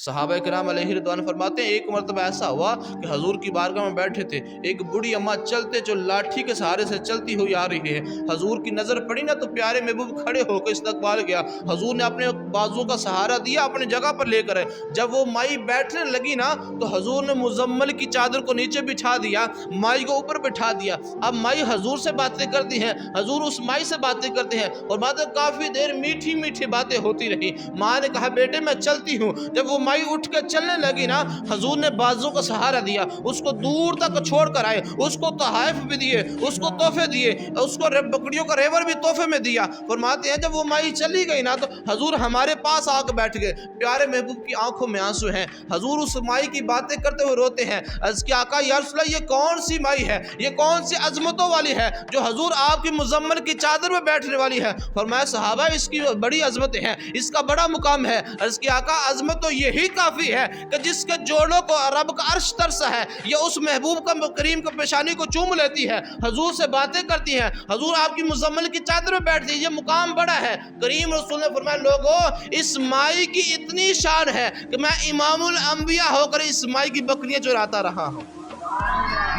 सहाबा किराम अलैहि रिदवान फरमाते हैं, एक मरतबा ऐसा हुआ कि हजूर की बारगाह में बैठे थे, एक बूढ़ी अम्मा चलते जो लाठी के सहारे से चलती हुई आ रही है। हजूर की नज़र पड़ी ना तो प्यारे महबूब खड़े होकर इस्तकबाल किया। हजूर ने अपने बाजुओं का सहारा दिया, अपने जगह पर लेकर आए। जब वो माई बैठने लगी ना तो हजूर ने मुजम्मल की चादर को नीचे बिछा दिया, माई को ऊपर बिठा दिया। अब माई हजूर से बातें करती हैं, हजूर उस माई से बातें करते हैं और बातें काफ़ी देर मीठी मीठी बातें होती रही। माँ ने कहा, बेटे मैं चलती हूँ। जब वो माई उठ कर चलने लगी ना, हजूर ने बाजू का सहारा दिया, उसको दूर तक छोड़ कर आए, उसको तोहफ़ भी दिए, उसको तोहफे दिए, उसको बकरियों का रेवर भी तोहफे में दिया। फरमाते हैं जब वो माई चली गई ना तो हजूर हमारे पास आकर बैठ गए। प्यारे महबूब की आंखों में आंसू हैं। हजूर उस माई की बातें करते हुए रोते हैं। अर्ज़ किया, आका या रसूल अल्लाह, ये कौन सी माई है, ये कौन सी अजमतों वाली है जो हजूर आपकी मुजम्मल की चादर में बैठने वाली है। फरमाया, सहाबा इसकी बड़ी अजमतें हैं, इसका बड़ा मुकाम है। अर्ज़ किया, आका अजमत तो यही काफ़ी है कि जिसके जोड़ों को रब का अर्श तरसा है, ये उस महबूब का करीम का पेशानी को चूम लेती है, हजूर से बातें करती है, हजूर आपकी मुजम्मल की चादर में बैठती है, ये मुकाम बड़ा है। करीम रसूल ने फरमाया, लोगों इस माई की इतनी शान है कि मैं इमामुल अंबिया होकर इस माई की बकरियां चुराता रहा हूँ।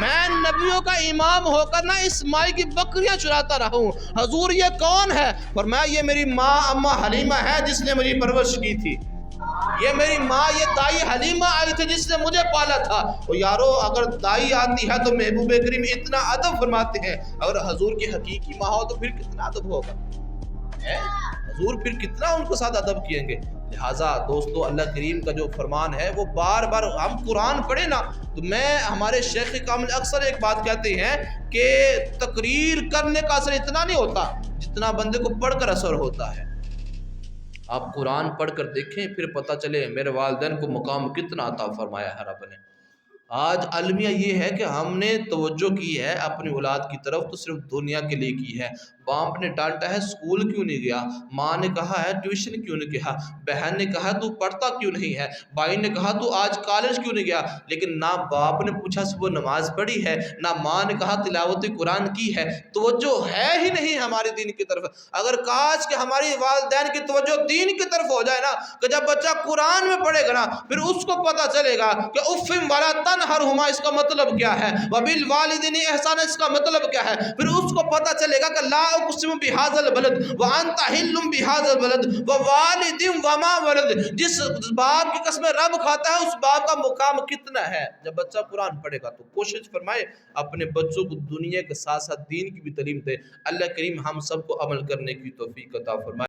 मैं नबियों का इमाम होकर ना इस माई की बकरियां चुराता रहा हूँ। हजूर ये कौन है? फरमाया, ये मेरी माँ अम्मा हलीमा है जिसने मेरी परवरिश की थी। ये मेरी माँ, ये दाई हलीमा आई थी जिसने मुझे पाला था। तो यारो, अगर दाई आती है तो महबूब करीम इतना अदब फरमाते हैं, अगर हजूर की हकीकी माँ हो तो फिर कितना अदब होगा, हजूर फिर कितना उनके साथ अदब किएंगे। लिहाजा दोस्तों, अल्लाह करीम का जो फरमान है वो बार बार हम कुरान पढ़े ना तो मैं हमारे शेख कामिल अक्सर एक बात कहते हैं कि तकरीर करने का असर इतना नहीं होता जितना बंदे को पढ़कर असर होता है। आप कुरान पढ़ कर देखें, फिर पता चले मेरे वालिदैन को मुकाम कितना अता फरमाया है रब ने। आज अलमिया ये है कि हमने तवज्जो की है अपनी औलाद की तरफ तो सिर्फ दुनिया के लिए की है। बाप ने डांटा है स्कूल क्यों नहीं गया, माँ ने कहा है ट्यूशन क्यों नहीं गया, बहन ने कहा तू पढ़ता क्यों नहीं है, भाई ने कहा तू आज कॉलेज क्यों नहीं गया। लेकिन ना बाप ने पूछा सुबह नमाज पढ़ी है, ना माँ ने कहा तिलावत कुरान की है। तवज्जो है ही नहीं हमारे दीन की तरफ। अगर काश कि हमारी वालिदैन की तवज्जो दीन की तरफ हो जाए ना कि जब बच्चा कुरान में पढ़ेगा ना फिर उसको पता चलेगा कि उफ़्फ़िम वला तनहरहुमा इसका मतलब क्या है, वबिल वालिदैनि ihसान इसका मतलब क्या है। फिर उसको पता चलेगा कि ला उक़सिमु बिहाज़ल बलद व अंता हिल्लुम बिहाज़ल बलद व वालिदिन व मा वलद। जिस बाप की कसम रब खाता है उस बाप का मुकाम कितना है। जब बच्चा कुरान पढ़ेगा तो कोशिश फरमाए अपने बच्चों को दुनिया के साथ साथ दीन की भी तालीम दे। अल्लाह करीम हम सबको अमल करने की तौफीक अता फरमाए।